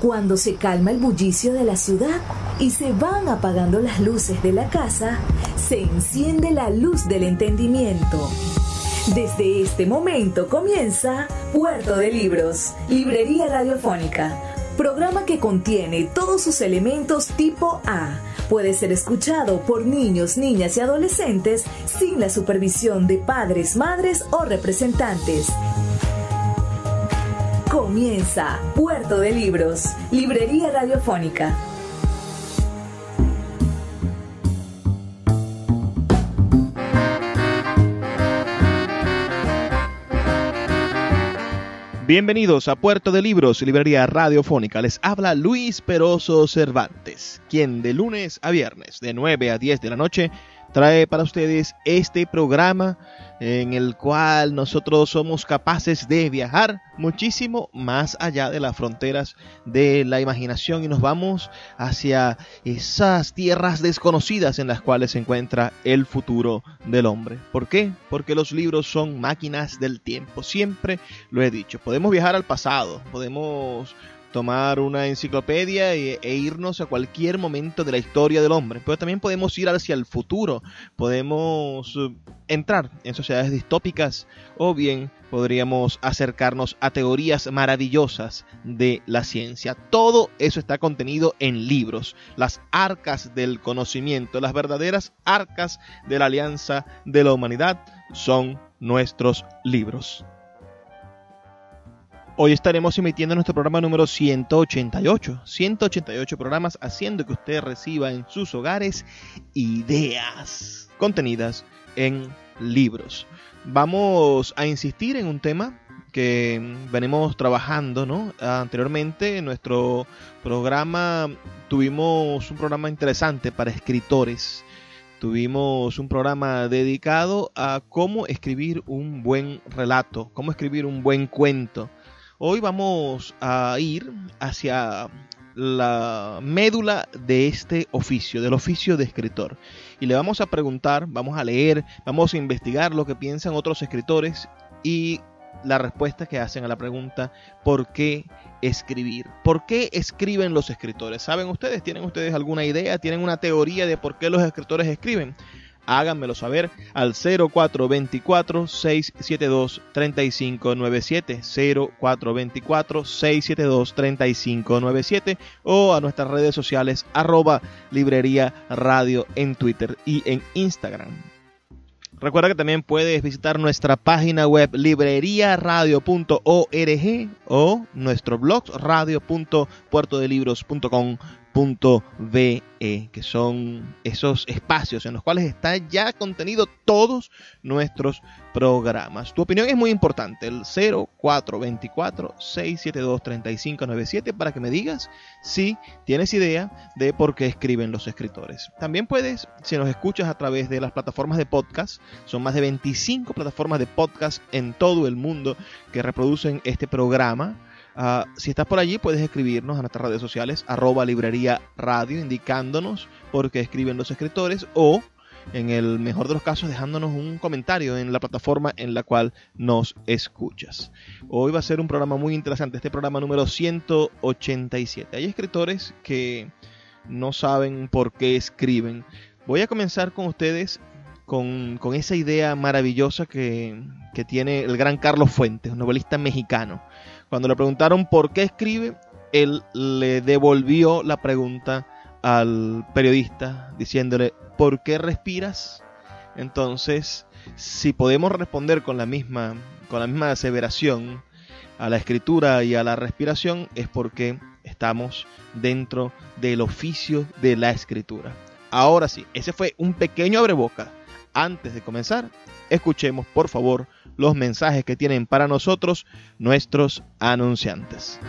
Cuando se calma el bullicio de la ciudad y se van apagando las luces de la casa, se enciende la luz del entendimiento. Desde este momento comienza Puerto de Libros, Librería Radiofónica, programa que contiene todos sus elementos tipo A. Puede ser escuchado por niños, niñas y adolescentes sin la supervisión de padres, madres o representantes. Comienza Puerto de Libros, Librería Radiofónica. Bienvenidos a Puerto de Libros, Librería Radiofónica. Les habla Luis Peroso Cervantes, quien de lunes a viernes, de 9 a 10 de la noche, trae para ustedes este programa en el cual nosotros somos capaces de viajar muchísimo más allá de las fronteras de la imaginación y nos vamos hacia esas tierras desconocidas en las cuales se encuentra el futuro del hombre. ¿Por qué? Porque los libros son máquinas del tiempo. Siempre lo he dicho. Podemos viajar al pasado, podemos tomar una enciclopedia e irnos a cualquier momento de la historia del hombre, pero también podemos ir hacia el futuro, podemos entrar en sociedades distópicas o bien podríamos acercarnos a teorías maravillosas de la ciencia. Todo eso está contenido en libros, las arcas del conocimiento, las verdaderas arcas de la alianza de la humanidad son nuestros libros. Hoy estaremos emitiendo nuestro programa número 188. 188 programas haciendo que usted reciba en sus hogares ideas contenidas en libros. Vamos a insistir en un tema que venimos trabajando, ¿no? Anteriormente en nuestro programa tuvimos un programa interesante para escritores. Tuvimos un programa dedicado a cómo escribir un buen relato, cómo escribir un buen cuento. Hoy vamos a ir hacia la médula de este oficio, del oficio de escritor. Y le vamos a preguntar, vamos a leer, vamos a investigar lo que piensan otros escritores y la respuesta que hacen a la pregunta ¿por qué escribir? ¿Por qué escriben los escritores? ¿Saben ustedes? ¿Tienen ustedes alguna idea? ¿Tienen una teoría de por qué los escritores escriben? Háganmelo saber al 0424-672-3597, 0424-672-3597 o a nuestras redes sociales @Librería Radio en Twitter y en Instagram. Recuerda que también puedes visitar nuestra página web libreriaradio.org o nuestro blog radio.puertodelibros.com.be, que son esos espacios en los cuales está ya contenido todos nuestros programas. Tu opinión es muy importante, el 0424-672-3597 para que me digas si tienes idea de por qué escriben los escritores. También puedes, si nos escuchas a través de las plataformas de podcast, son más de 25 plataformas de podcast en todo el mundo que reproducen este programa. Si estás por allí, puedes escribirnos a nuestras redes sociales @Librería Radio, indicándonos por qué escriben los escritores o, en el mejor de los casos, dejándonos un comentario en la plataforma en la cual nos escuchas. Hoy va a ser un programa muy interesante, este programa número 187. Hay escritores que no saben por qué escriben. Voy a comenzar con ustedes con esa idea maravillosa que tiene el gran Carlos Fuentes, un novelista mexicano. Cuando le preguntaron por qué escribe, él le devolvió la pregunta al periodista diciéndole ¿por qué respiras? Entonces, si podemos responder con la misma aseveración a la escritura y a la respiración, es porque estamos dentro del oficio de la escritura. Ahora sí, ese fue un pequeño abreboca. Antes de comenzar, escuchemos por favor los mensajes que tienen para nosotros nuestros anunciantes.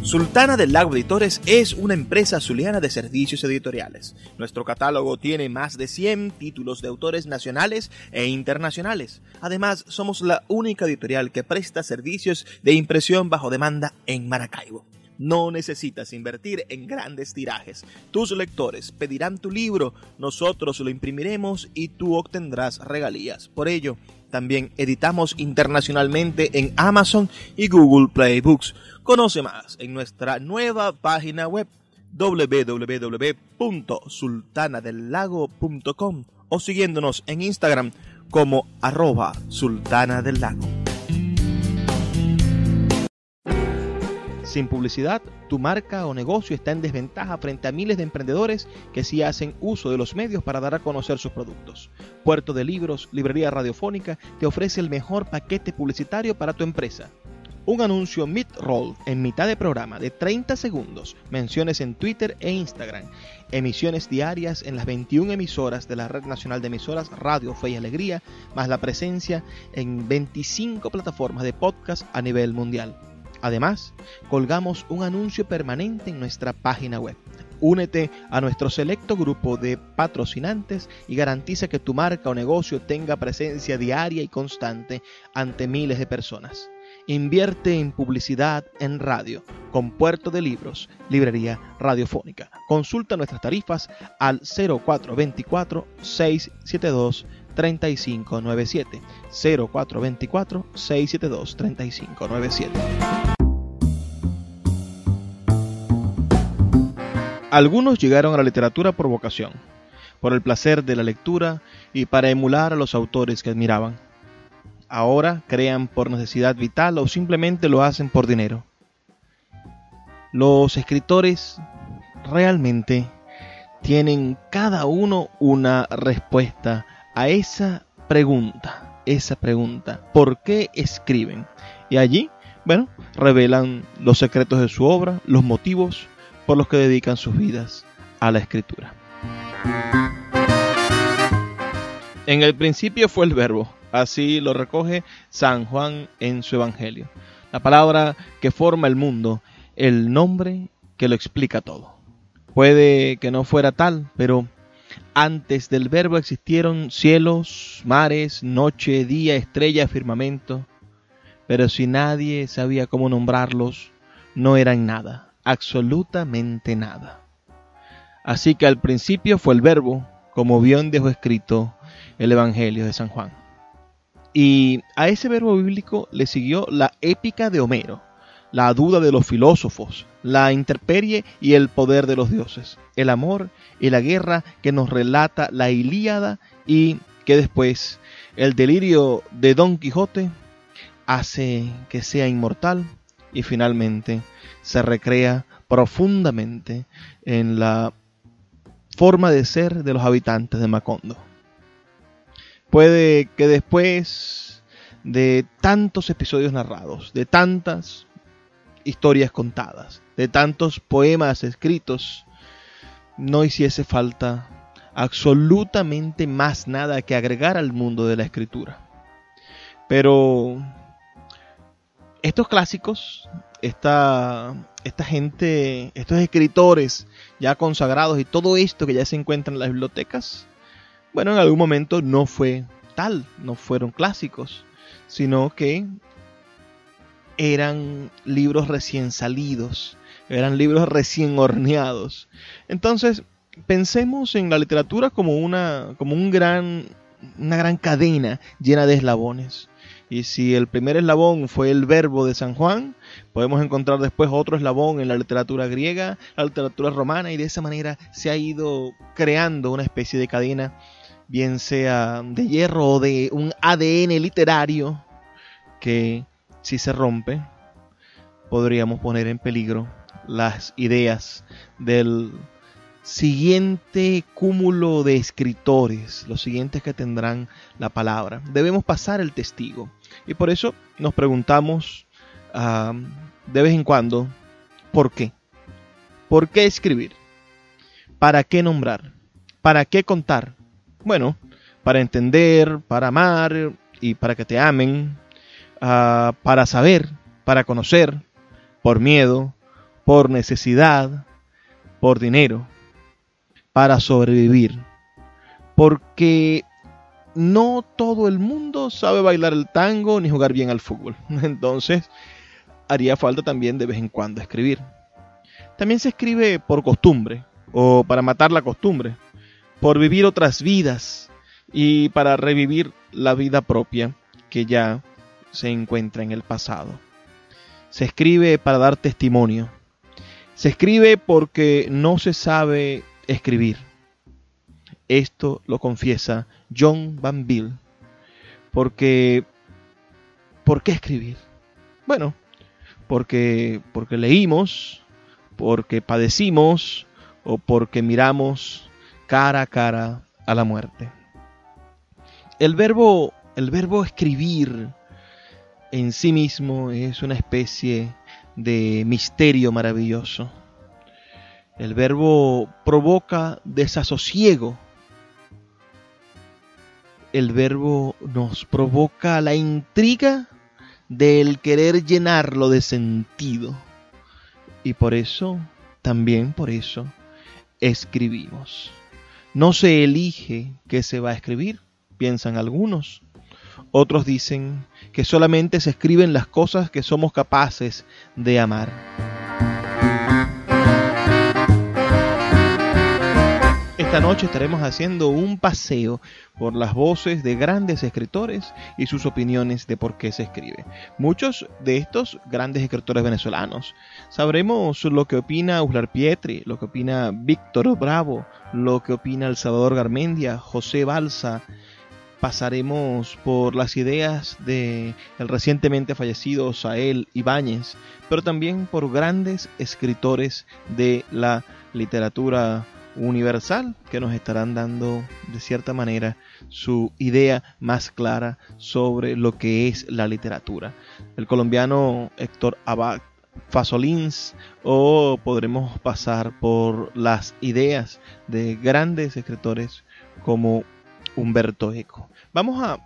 Sultana del Lago Editores es una empresa zuliana de servicios editoriales. Nuestro catálogo tiene más de 100 títulos de autores nacionales e internacionales. Además, somos la única editorial que presta servicios de impresión bajo demanda en Maracaibo. No necesitas invertir en grandes tirajes. Tus lectores pedirán tu libro, nosotros lo imprimiremos y tú obtendrás regalías. Por ello, también editamos internacionalmente en Amazon y Google Play Books. Conoce más en nuestra nueva página web www.sultanadelago.com o siguiéndonos en Instagram como @sultanadelago. Sin publicidad, tu marca o negocio está en desventaja frente a miles de emprendedores que sí hacen uso de los medios para dar a conocer sus productos. Puerto de Libros, Librería Radiofónica, te ofrece el mejor paquete publicitario para tu empresa. Un anuncio mid-roll en mitad de programa de 30 segundos, menciones en Twitter e Instagram, emisiones diarias en las 21 emisoras de la Red Nacional de Emisoras Radio Fe y Alegría, más la presencia en 25 plataformas de podcast a nivel mundial. Además, colgamos un anuncio permanente en nuestra página web. Únete a nuestro selecto grupo de patrocinantes y garantiza que tu marca o negocio tenga presencia diaria y constante ante miles de personas. Invierte en publicidad en radio con Puerto de Libros, Librería Radiofónica. Consulta nuestras tarifas al 0424-672-3597. 0424-672-3597. Algunos llegaron a la literatura por vocación, por el placer de la lectura y para emular a los autores que admiraban. Ahora crean por necesidad vital o simplemente lo hacen por dinero. Los escritores realmente tienen cada uno una respuesta a esa pregunta, ¿por qué escriben? Y allí, revelan los secretos de su obra, los motivos por los que dedican sus vidas a la escritura. En el principio fue el Verbo. Así lo recoge San Juan en su Evangelio. La palabra que forma el mundo, el nombre que lo explica todo. Puede que no fuera tal, pero antes del Verbo existieron cielos, mares, noche, día, estrella, firmamento. Pero si nadie sabía cómo nombrarlos, no eran nada, absolutamente nada. Así que al principio fue el Verbo, como bien dejó escrito el Evangelio de San Juan. Y a ese verbo bíblico le siguió la épica de Homero, la duda de los filósofos, la intemperie y el poder de los dioses, el amor y la guerra que nos relata la Ilíada y que después el delirio de Don Quijote hace que sea inmortal y finalmente se recrea profundamente en la forma de ser de los habitantes de Macondo. Puede que después de tantos episodios narrados, de tantas historias contadas, de tantos poemas escritos, no hiciese falta absolutamente más nada que agregar al mundo de la escritura. Pero estos clásicos, esta gente, estos escritores ya consagrados y todo esto que ya se encuentra en las bibliotecas, en algún momento no fue tal, no fueron clásicos, sino que eran libros recién salidos, eran libros recién horneados. Entonces, pensemos en la literatura como una gran cadena llena de eslabones. Y si el primer eslabón fue el Verbo de San Juan, podemos encontrar después otro eslabón en la literatura griega, la literatura romana, y de esa manera se ha ido creando una especie de cadena, bien sea de hierro o de un ADN literario, que si se rompe, podríamos poner en peligro las ideas del siguiente cúmulo de escritores, los siguientes que tendrán la palabra. Debemos pasar el testigo. Y por eso nos preguntamos de vez en cuando, ¿por qué? ¿Por qué escribir? ¿Para qué nombrar? ¿Para qué contar? Para entender, para amar y para que te amen, para saber, para conocer, por miedo, por necesidad, por dinero, para sobrevivir. Porque no todo el mundo sabe bailar el tango ni jugar bien al fútbol. Entonces, haría falta también de vez en cuando escribir. También se escribe por costumbre o para matar la costumbre, por vivir otras vidas y para revivir la vida propia que ya se encuentra en el pasado. Se escribe para dar testimonio. Se escribe porque no se sabe escribir. Esto lo confiesa John Banville. ¿Por qué escribir? Bueno, porque leímos, porque padecimos o porque miramos cara a cara a la muerte. El verbo escribir en sí mismo es una especie de misterio maravilloso. El verbo provoca desasosiego. El verbo nos provoca la intriga del querer llenarlo de sentido. Y por eso, también por eso, escribimos. No se elige qué se va a escribir, piensan algunos. Otros dicen que solamente se escriben las cosas que somos capaces de amar. Esta noche estaremos haciendo un paseo por las voces de grandes escritores y sus opiniones de por qué se escribe. Muchos de estos grandes escritores venezolanos. Sabremos lo que opina Uslar Pietri, lo que opina Víctor Bravo, lo que opina El Salvador Garmendia, José Balsa. Pasaremos por las ideas de el recientemente fallecido Sael Ibáñez, pero también por grandes escritores de la literatura universal que nos estarán dando de cierta manera su idea más clara sobre lo que es la literatura. El colombiano Héctor Abad Fasolins, o podremos pasar por las ideas de grandes escritores como Humberto Eco. Vamos a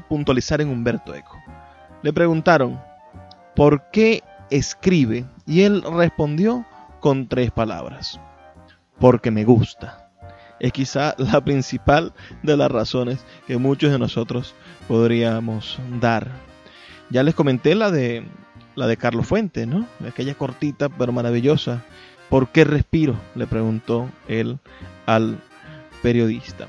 puntualizar en Humberto Eco. Le preguntaron ¿por qué escribe? Y él respondió con 3 palabras: porque me gusta. Es quizá la principal de las razones que muchos de nosotros podríamos dar. Ya les comenté la de Carlos Fuentes, ¿no? Aquella cortita pero maravillosa. ¿Por qué respiro?, le preguntó él al periodista.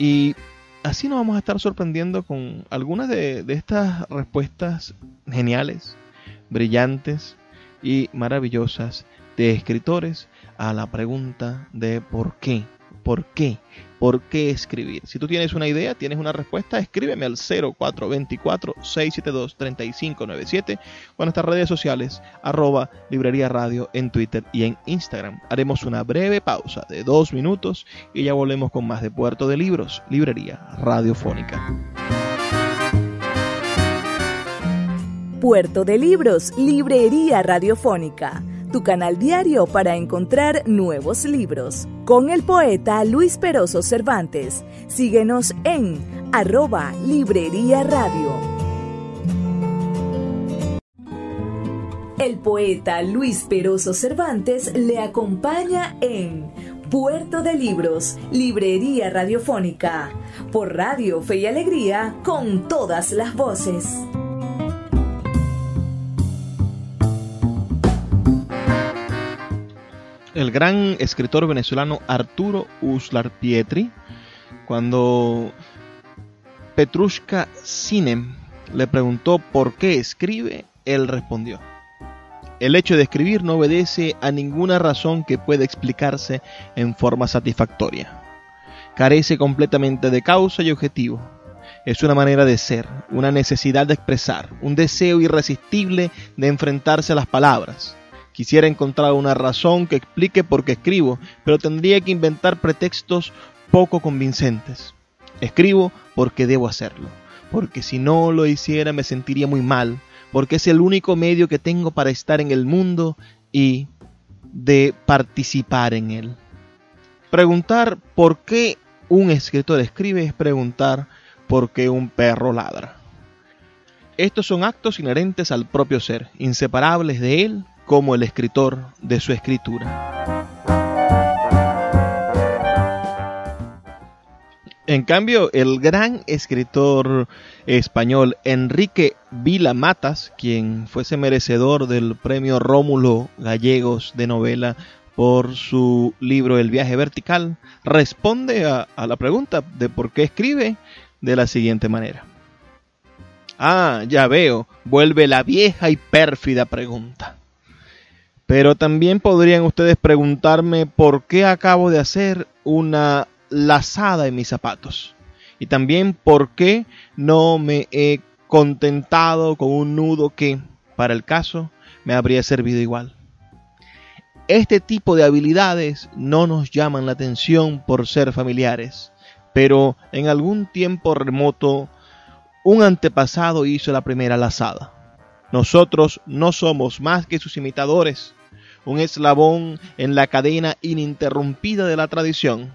Y así nos vamos a estar sorprendiendo con algunas de estas respuestas geniales, brillantes y maravillosas de escritores a la pregunta de ¿por qué? ¿Por qué? ¿Por qué escribir? Si tú tienes una idea, tienes una respuesta, escríbeme al 0424-672-3597 o en nuestras redes sociales, @Librería Radio en Twitter y en Instagram. Haremos una breve pausa de 2 minutos y ya volvemos con más de Puerto de Libros, Librería Radiofónica. Puerto de Libros, Librería Radiofónica, tu canal diario para encontrar nuevos libros. Con el poeta Luis Peroso Cervantes. Síguenos en @Librería Radio. El poeta Luis Peroso Cervantes le acompaña en Puerto de Libros, Librería Radiofónica, por Radio Fe y Alegría, con todas las voces. El gran escritor venezolano Arturo Uslar Pietri, cuando Petrushka Sinem le preguntó por qué escribe, él respondió: el hecho de escribir no obedece a ninguna razón que pueda explicarse en forma satisfactoria. Carece completamente de causa y objetivo. Es una manera de ser, una necesidad de expresar, un deseo irresistible de enfrentarse a las palabras. Quisiera encontrar una razón que explique por qué escribo, pero tendría que inventar pretextos poco convincentes. Escribo porque debo hacerlo, porque si no lo hiciera me sentiría muy mal, porque es el único medio que tengo para estar en el mundo y de participar en él. Preguntar por qué un escritor escribe es preguntar por qué un perro ladra. Estos son actos inherentes al propio ser, inseparables de él como el escritor de su escritura. En cambio, el gran escritor español Enrique Vila Matas, quien fuese merecedor del premio Rómulo Gallegos de novela por su libro El viaje vertical, responde a la pregunta de por qué escribe de la siguiente manera. Ah, ya veo, vuelve la vieja y pérfida pregunta. Pero también podrían ustedes preguntarme por qué acabo de hacer una lazada en mis zapatos. Y también por qué no me he contentado con un nudo que, para el caso, me habría servido igual. Este tipo de habilidades no nos llaman la atención por ser familiares, pero en algún tiempo remoto, un antepasado hizo la primera lazada. Nosotros no somos más que sus imitadores, un eslabón en la cadena ininterrumpida de la tradición.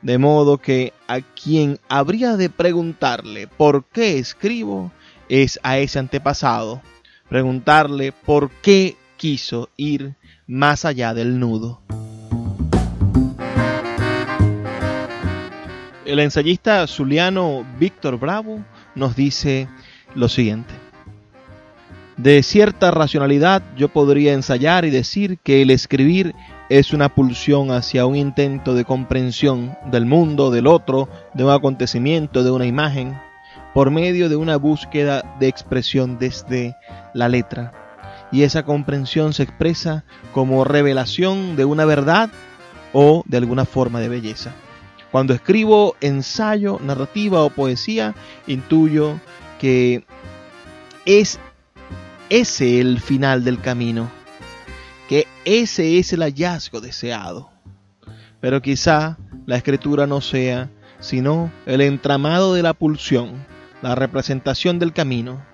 De modo que a quien habría de preguntarle por qué escribo es a ese antepasado, preguntarle por qué quiso ir más allá del nudo. El ensayista zuliano Víctor Bravo nos dice lo siguiente. De cierta racionalidad yo podría ensayar y decir que el escribir es una pulsión hacia un intento de comprensión del mundo, del otro, de un acontecimiento, de una imagen, por medio de una búsqueda de expresión desde la letra. Y esa comprensión se expresa como revelación de una verdad o de alguna forma de belleza. Cuando escribo ensayo, narrativa o poesía, intuyo que es ese el final del camino, que ese es el hallazgo deseado. Pero quizá la escritura no sea sino el entramado de la pulsión, la representación del camino,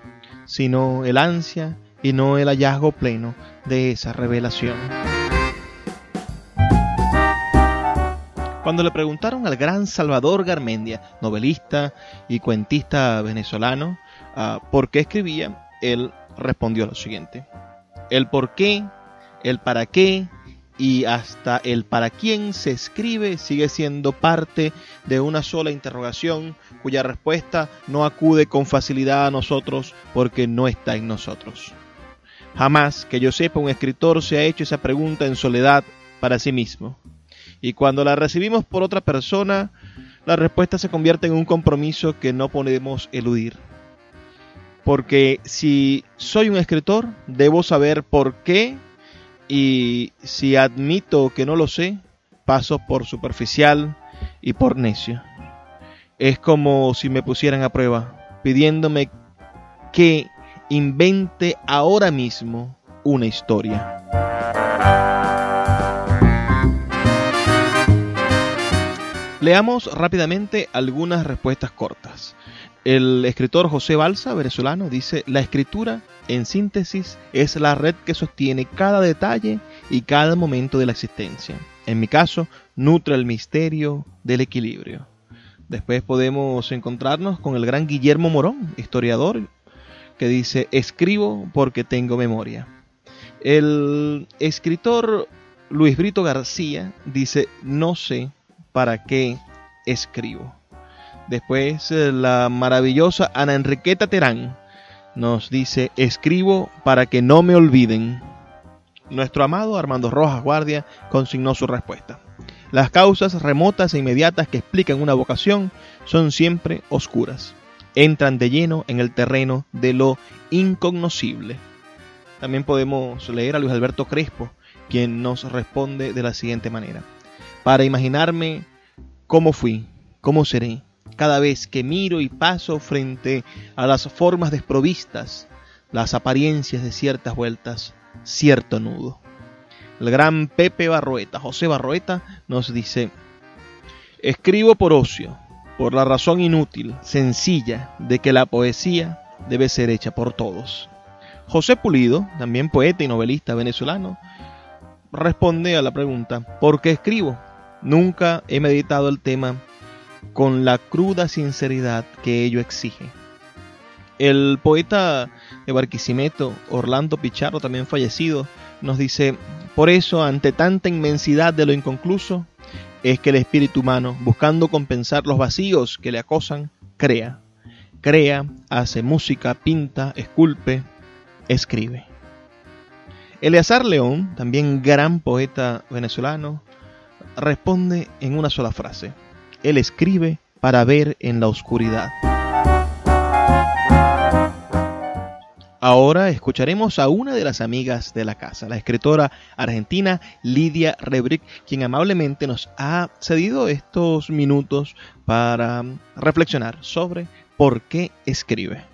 sino el ansia y no el hallazgo pleno de esa revelación. Cuando le preguntaron al gran Salvador Garmendia, novelista y cuentista venezolano, por qué escribía, él respondió lo siguiente. El por qué, el para qué y hasta el para quién se escribe sigue siendo parte de una sola interrogación cuya respuesta no acude con facilidad a nosotros porque no está en nosotros. Jamás, que yo sepa, un escritor se ha hecho esa pregunta en soledad para sí mismo. Y cuando la recibimos por otra persona, la respuesta se convierte en un compromiso que no podemos eludir. Porque si soy un escritor, debo saber por qué, y si admito que no lo sé, paso por superficial y por necio. Es como si me pusieran a prueba, pidiéndome que invente ahora mismo una historia. Leamos rápidamente algunas respuestas cortas. El escritor José Balsa, venezolano, dice: la escritura, en síntesis, es la red que sostiene cada detalle y cada momento de la existencia. En mi caso, nutre el misterio del equilibrio. Después podemos encontrarnos con el gran Guillermo Morón, historiador, que dice: escribo porque tengo memoria. El escritor Luis Brito García dice: no sé para qué escribo. Después la maravillosa Ana Enriqueta Terán nos dice: escribo para que no me olviden. Nuestro amado Armando Rojas Guardia consignó su respuesta: las causas remotas e inmediatas que explican una vocación son siempre oscuras. Entran de lleno en el terreno de lo incognoscible. También podemos leer a Luis Alberto Crespo, quien nos responde de la siguiente manera: para imaginarme cómo fui, cómo seré, cada vez que miro y paso frente a las formas desprovistas, las apariencias de ciertas vueltas, cierto nudo. El gran Pepe Barroeta, José Barroeta, nos dice: escribo por ocio, por la razón inútil, sencilla, de que la poesía debe ser hecha por todos. José Pulido, también poeta y novelista venezolano, responde a la pregunta: ¿por qué escribo? Nunca he meditado el tema con la cruda sinceridad que ello exige. El poeta de Barquisimeto, Orlando Pichardo, también fallecido, nos dice: por eso, ante tanta inmensidad de lo inconcluso, es que el espíritu humano, buscando compensar los vacíos que le acosan, crea. crea, hace música, pinta, esculpe, escribe. Eleazar León, también gran poeta venezolano, responde en una sola frase: él escribe para ver en la oscuridad. Ahora escucharemos a una de las amigas de la casa, la escritora argentina Lidia Rebrick, quien amablemente nos ha cedido estos minutos para reflexionar sobre por qué escribe.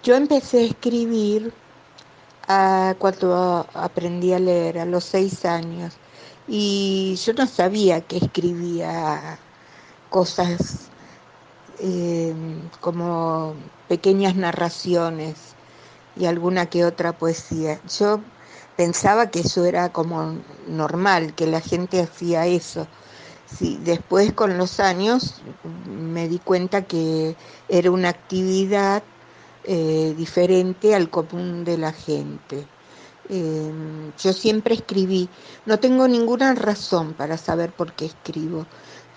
Yo empecé a escribir cuando aprendí a leer, a los 6 años, y yo no sabía que escribía cosas como pequeñas narraciones y alguna que otra poesía. Yo pensaba que eso era como normal, que la gente hacía eso. Sí, después con los años me di cuenta que era una actividad diferente al común de la gente. Yo siempre escribí, no tengo ninguna razón para saber por qué escribo.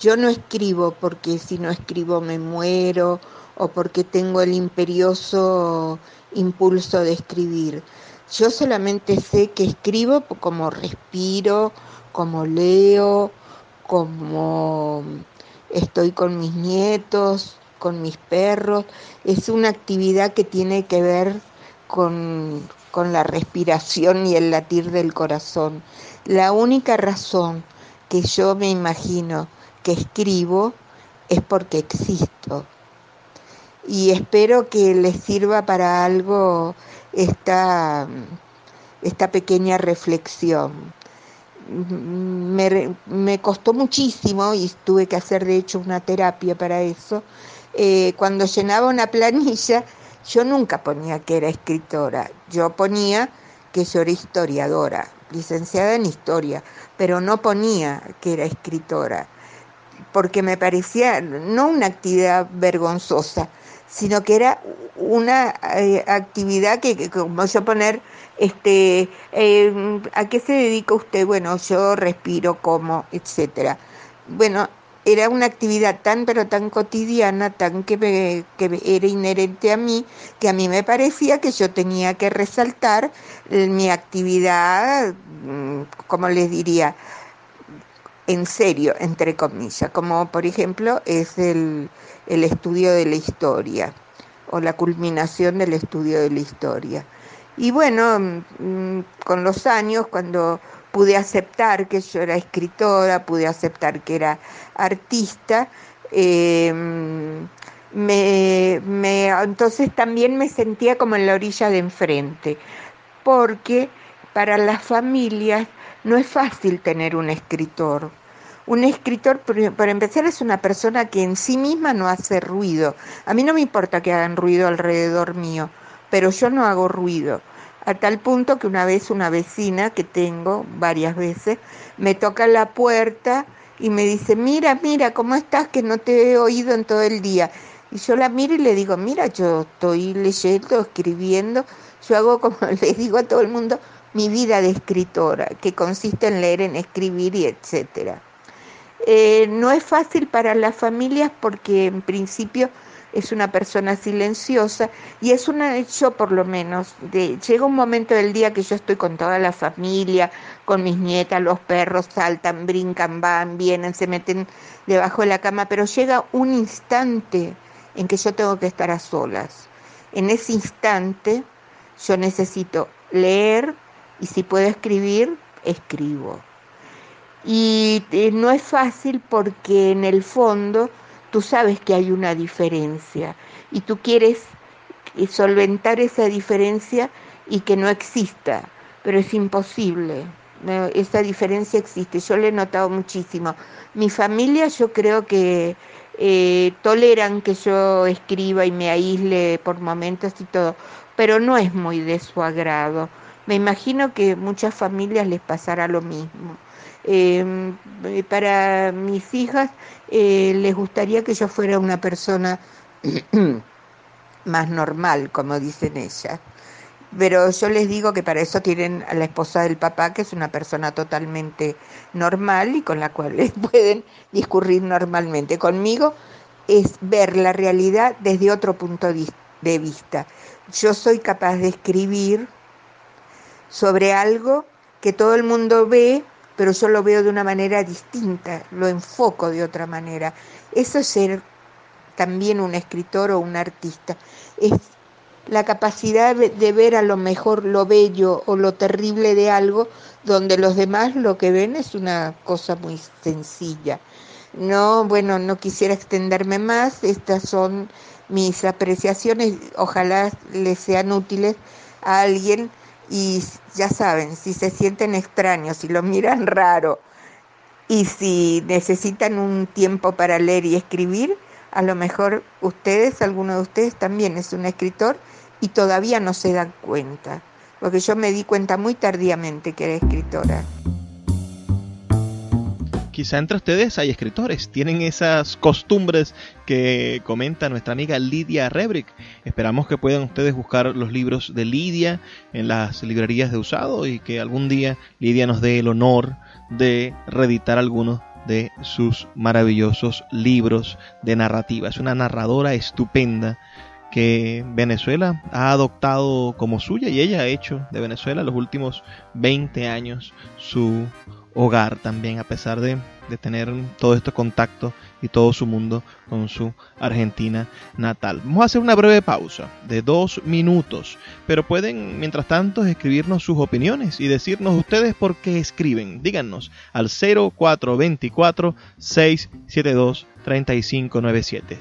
Yo no escribo porque si no escribo me muero o porque tengo el imperioso impulso de escribir. Yo solamente sé que escribo como respiro, como leo, como estoy con mis nietos, con mis perros. Es una actividad que tiene que ver con la respiración y el latir del corazón. La única razón que yo me imagino que escribo es porque existo. Y espero que les sirva para algo esta pequeña reflexión. Me costó muchísimo y tuve que hacer de hecho una terapia para eso. Cuando llenaba una planilla, yo nunca ponía que era escritora, yo ponía que yo era historiadora, licenciada en historia, pero no ponía que era escritora, porque me parecía no una actividad vergonzosa, sino que era una actividad que como yo poner, ¿a qué se dedica usted? Bueno, yo respiro, como, etcétera. Bueno, era una actividad tan pero tan cotidiana, tan que era inherente a mí, que a mí me parecía que yo tenía que resaltar mi actividad, como les diría, en serio, entre comillas, como por ejemplo es el estudio de la historia o la culminación del estudio de la historia. Y bueno, con los años, cuando pude aceptar que yo era escritora, pude aceptar que era artista, entonces también me sentía como en la orilla de enfrente, porque para las familias no es fácil tener un escritor. Un escritor, por empezar, es una persona que en sí misma no hace ruido. A mí no me importa que hagan ruido alrededor mío, pero yo no hago ruido. A tal punto que una vez una vecina que tengo varias veces me toca la puerta y me dice: mira, ¿cómo estás? Que no te he oído en todo el día. Y yo la miro y le digo: mira, yo estoy leyendo, escribiendo. Yo hago, como les digo a todo el mundo, mi vida de escritora, que consiste en leer, en escribir y etcétera. No es fácil para las familias porque en principio es una persona silenciosa y yo por lo menos, llega un momento del día que yo estoy con toda la familia, con mis nietas, los perros saltan, brincan, van, vienen, se meten debajo de la cama, pero llega un instante en que yo tengo que estar a solas. En ese instante yo necesito leer y si puedo escribir, escribo. Y no es fácil porque en el fondo tú sabes que hay una diferencia y tú quieres solventar esa diferencia y que no exista, pero es imposible. Esa diferencia existe, yo lo he notado muchísimo. Mi familia, yo creo que toleran que yo escriba y me aísle por momentos y todo, pero no es muy de su agrado. Me imagino que a muchas familias les pasará lo mismo. Para mis hijas les gustaría que yo fuera una persona más normal, como dicen ellas. Pero yo les digo que para eso tienen a la esposa del papá, que es una persona totalmente normal y con la cual pueden discurrir normalmente. Conmigo es ver la realidad desde otro punto de vista. Yo soy capaz de escribir sobre algo que todo el mundo ve, pero yo lo veo de una manera distinta, lo enfoco de otra manera. Eso es ser también un escritor o un artista. Es la capacidad de ver a lo mejor lo bello o lo terrible de algo, donde los demás lo que ven es una cosa muy sencilla. No, bueno, no quisiera extenderme más, estas son mis apreciaciones, ojalá les sean útiles a alguien y ya saben, si se sienten extraños, si lo miran raro y si necesitan un tiempo para leer y escribir, a lo mejor alguno de ustedes también es un escritor y todavía no se dan cuenta, porque yo me di cuenta muy tardíamente que era escritora. Quizá entre ustedes hay escritores, tienen esas costumbres que comenta nuestra amiga Lidia Rebrick. Esperamos que puedan ustedes buscar los libros de Lidia en las librerías de usado y que algún día Lidia nos dé el honor de reeditar algunos de sus maravillosos libros de narrativa. Es una narradora estupenda que Venezuela ha adoptado como suya y ella ha hecho de Venezuela los últimos 20 años su hogar también, a pesar de tener todo este contacto y todo su mundo con su Argentina natal. Vamos a hacer una breve pausa de 2 minutos, pero pueden mientras tanto escribirnos sus opiniones y decirnos ustedes por qué escriben. Díganos al 0424 672 3597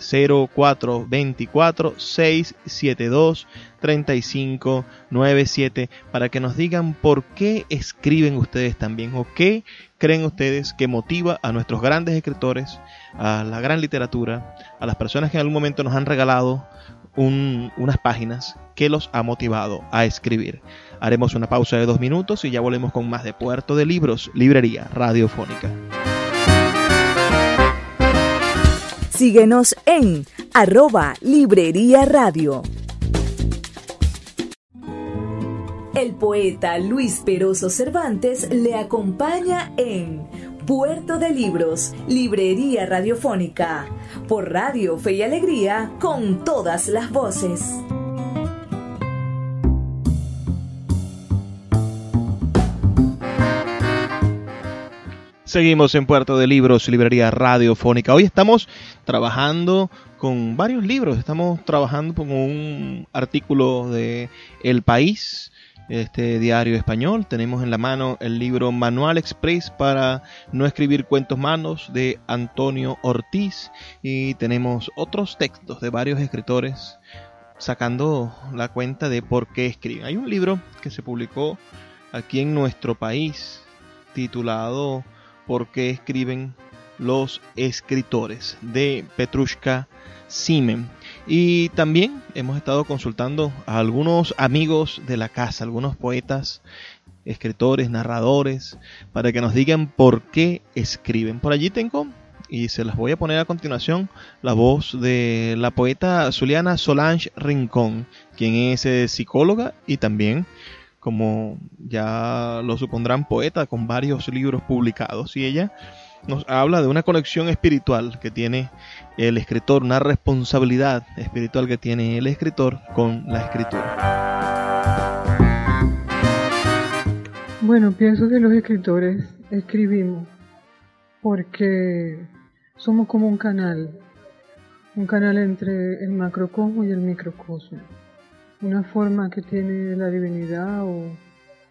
0424 672 3597 para que nos digan por qué escriben ustedes también o qué creen ustedes que motiva a nuestros grandes escritores, a la gran literatura, a las personas que en algún momento nos han regalado unas páginas que los ha motivado a escribir. Haremos una pausa de 2 minutos y ya volvemos con más de Puerto de Libros, Librería Radiofónica. Síguenos en @Librería Radio. El poeta Luis Peroso Cervantes le acompaña en Puerto de Libros, Librería Radiofónica, por Radio Fe y Alegría, con todas las voces. Seguimos en Puerto de Libros, Librería Radiofónica. Hoy estamos trabajando con varios libros. Estamos trabajando con un artículo de El País, este diario español. Tenemos en la mano el libro Manual Express para no escribir cuentos malos de Antonio Ortiz. Y tenemos otros textos de varios escritores sacando la cuenta de por qué escriben. Hay un libro que se publicó aquí en nuestro país titulado ¿Por qué escriben los escritores?, de Petrushka Simen. Y también hemos estado consultando a algunos amigos de la casa, algunos poetas, escritores, narradores, para que nos digan por qué escriben. Por allí tengo, y se las voy a poner a continuación, la voz de la poeta Zuliana Solange Rincón, quien es psicóloga y también, como ya lo supondrán, poeta con varios libros publicados, y ella nos habla de una conexión espiritual que tiene el escritor, una responsabilidad espiritual que tiene el escritor con la escritura. Bueno, pienso que los escritores escribimos porque somos como un canal entre el macrocosmo y el microcosmo. Una forma que tiene la divinidad, o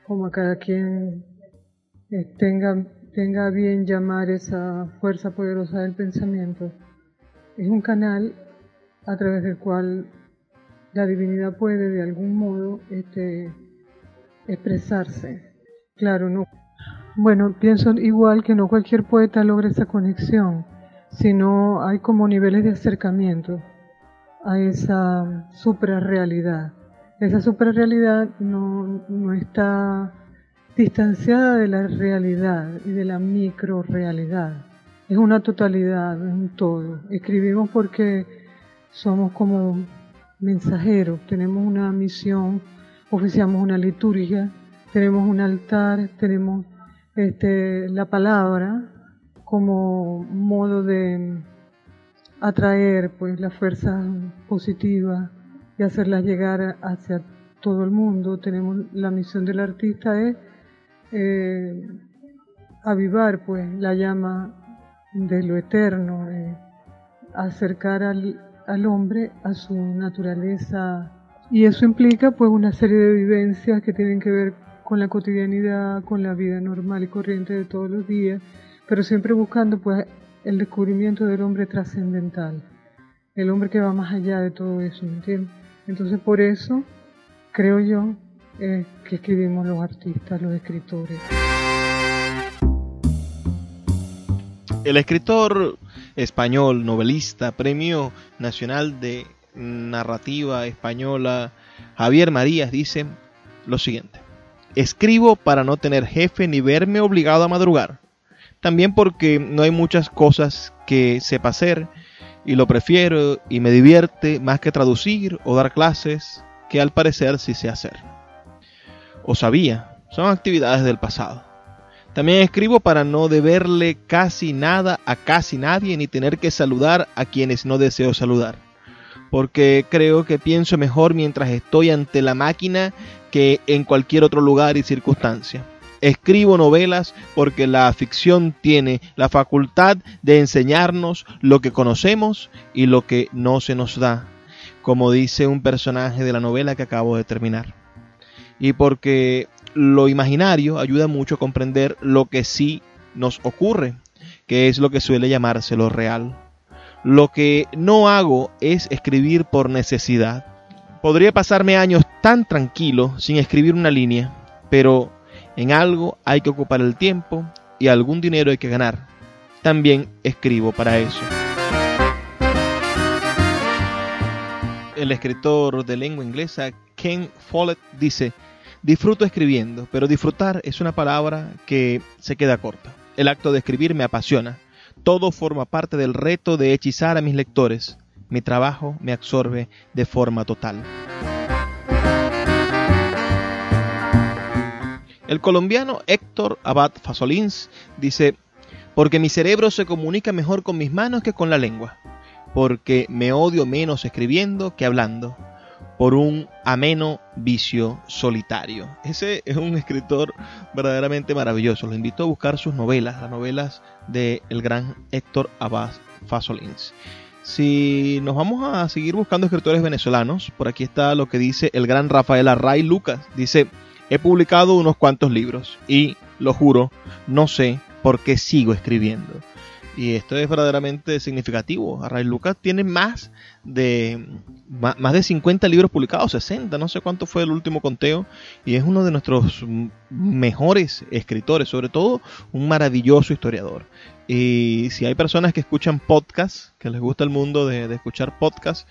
como a cada quien tenga bien llamar esa fuerza poderosa del pensamiento, es un canal a través del cual la divinidad puede de algún modo expresarse. Claro, no. Bueno, pienso igual que no cualquier poeta logra esa conexión, sino hay como niveles de acercamiento a esa suprarrealidad. Esa suprarrealidad no está distanciada de la realidad y de la microrealidad. Es una totalidad, es un todo. Escribimos porque somos como mensajeros, tenemos una misión, oficiamos una liturgia, tenemos un altar, tenemos la palabra como modo de atraer pues la fuerza positiva y hacerlas llegar hacia todo el mundo. Tenemos la misión del artista es avivar pues la llama de lo eterno, acercar al hombre a su naturaleza, y eso implica pues una serie de vivencias que tienen que ver con la cotidianidad, con la vida normal y corriente de todos los días, pero siempre buscando pues el descubrimiento del hombre trascendental, el hombre que va más allá de todo eso, ¿me entiendes? Entonces por eso creo yo que escribimos los artistas, los escritores. El escritor español, novelista, Premio Nacional de Narrativa Española, Javier Marías, dice lo siguiente: escribo para no tener jefe ni verme obligado a madrugar. También porque no hay muchas cosas que sepa hacer y lo prefiero y me divierte más que traducir o dar clases, que al parecer sí sé hacer. O sabía, son actividades del pasado. También escribo para no deberle casi nada a casi nadie ni tener que saludar a quienes no deseo saludar. Porque creo que pienso mejor mientras estoy ante la máquina que en cualquier otro lugar y circunstancia. Escribo novelas porque la ficción tiene la facultad de enseñarnos lo que conocemos y lo que no se nos da, como dice un personaje de la novela que acabo de terminar. Y porque lo imaginario ayuda mucho a comprender lo que sí nos ocurre, que es lo que suele llamarse lo real. Lo que no hago es escribir por necesidad. Podría pasarme años tan tranquilo sin escribir una línea, pero en algo hay que ocupar el tiempo y algún dinero hay que ganar. También escribo para eso. El escritor de lengua inglesa Ken Follett dice: disfruto escribiendo, pero disfrutar es una palabra que se queda corta. El acto de escribir me apasiona. Todo forma parte del reto de hechizar a mis lectores. Mi trabajo me absorbe de forma total. El colombiano Héctor Abad Fasolins dice: porque mi cerebro se comunica mejor con mis manos que con la lengua. Porque me odio menos escribiendo que hablando. Por un ameno vicio solitario. Ese es un escritor verdaderamente maravilloso. Los invito a buscar sus novelas, las novelas del gran Héctor Abad Fasolins. Si nos vamos a seguir buscando escritores venezolanos, por aquí está lo que dice el gran Rafael Array Lucas. Dice: he publicado unos cuantos libros y, lo juro, no sé por qué sigo escribiendo. Y esto es verdaderamente significativo. Array Lucas tiene más de 50 libros publicados, 60, no sé cuánto fue el último conteo, y es uno de nuestros mejores escritores, sobre todo un maravilloso historiador. Y si hay personas que escuchan podcasts, que les gusta el mundo de escuchar podcasts,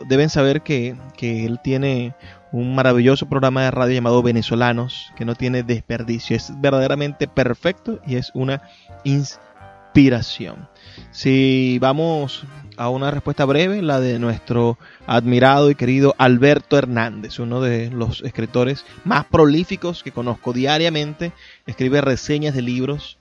deben saber que él tiene un maravilloso programa de radio llamado Venezolanos, que no tiene desperdicio, es verdaderamente perfecto y es una inspiración. Si vamos a una respuesta breve, la de nuestro admirado y querido Alberto Hernández, uno de los escritores más prolíficos que conozco diariamente. Escribe reseñas de libros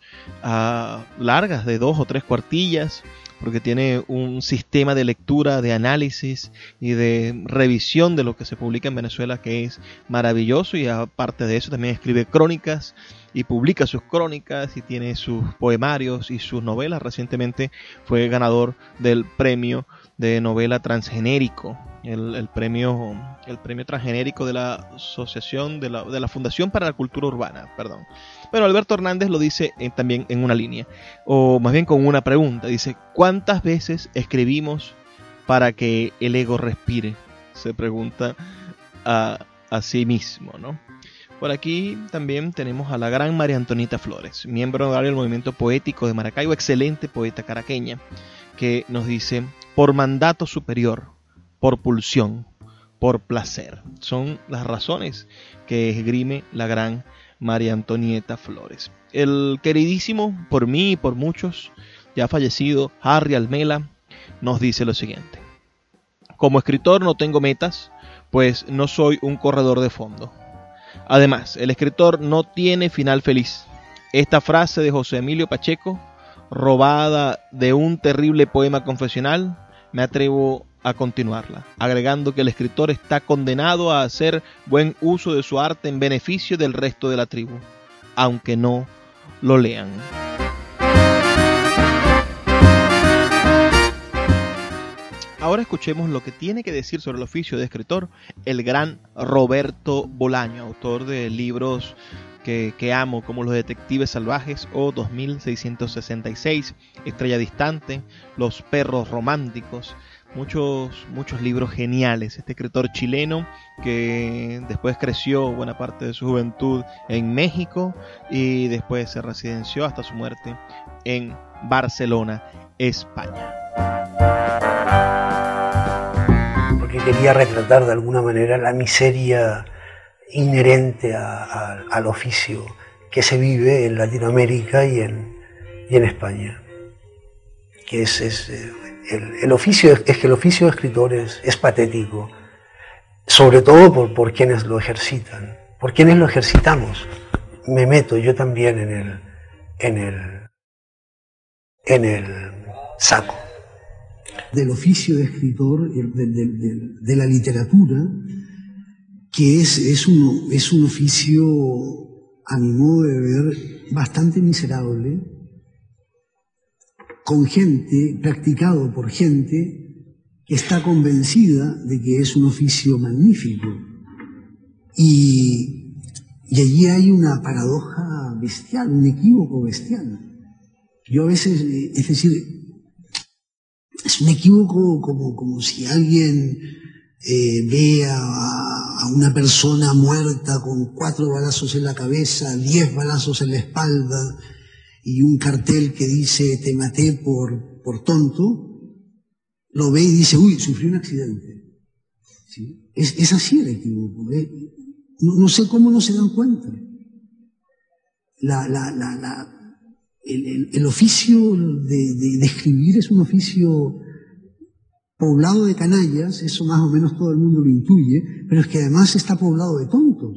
largas, de 2 o 3 cuartillas, porque tiene un sistema de lectura, de análisis y de revisión de lo que se publica en Venezuela que es maravilloso, y aparte de eso también escribe crónicas y publica sus crónicas y tiene sus poemarios y sus novelas. Recientemente fue ganador del premio de novela transgenérico, el premio transgenérico de la asociación de la Fundación para la Cultura Urbana, perdón. Bueno, Alberto Hernández lo dice también en una línea, o más bien con una pregunta. Dice: ¿cuántas veces escribimos para que el ego respire? Se pregunta a sí mismo, ¿no? Por aquí también tenemos a la gran María Antonieta Flores, miembro honorario del movimiento poético de Maracaibo, excelente poeta caraqueña, que nos dice: por mandato superior, por pulsión, por placer. Son las razones que esgrime la gran María Antonieta Flores. El queridísimo, por mí y por muchos, ya fallecido, Harry Almela, nos dice lo siguiente: como escritor no tengo metas, pues no soy un corredor de fondo. Además, el escritor no tiene final feliz. Esta frase de José Emilio Pacheco robada de un terrible poema confesional, me atrevo a continuarla, agregando que el escritor está condenado a hacer buen uso de su arte en beneficio del resto de la tribu, aunque no lo lean. Ahora escuchemos lo que tiene que decir sobre el oficio de escritor el gran Roberto Bolaño, autor de libros que amo, como Los Detectives Salvajes o 2666, Estrella Distante, Los Perros Románticos, muchos libros geniales. Este escritor chileno que después creció buena parte de su juventud en México y después se residenció hasta su muerte en Barcelona, España. Porque quería retratar de alguna manera la miseria inherente al oficio que se vive en Latinoamérica y en España. Que el oficio de escritor es patético, sobre todo por quienes lo ejercitan, por quienes lo ejercitamos. Me meto yo también en el saco. Del oficio de escritor, de la literatura, que es un oficio, a mi modo de ver, bastante miserable, con gente, practicado por gente que está convencida de que es un oficio magnífico. Y allí hay una paradoja bestial, un equívoco bestial. Yo a veces, es decir, es un equívoco como si alguien ve a una persona muerta con 4 balazos en la cabeza, 10 balazos en la espalda y un cartel que dice "te maté por tonto", lo ve y dice "uy, sufrí un accidente". ¿Sí? Es así el equívoco. No sé cómo no se dan cuenta. El oficio de escribir es un oficio poblado de canallas, eso más o menos todo el mundo lo intuye, pero es que además está poblado de tontos,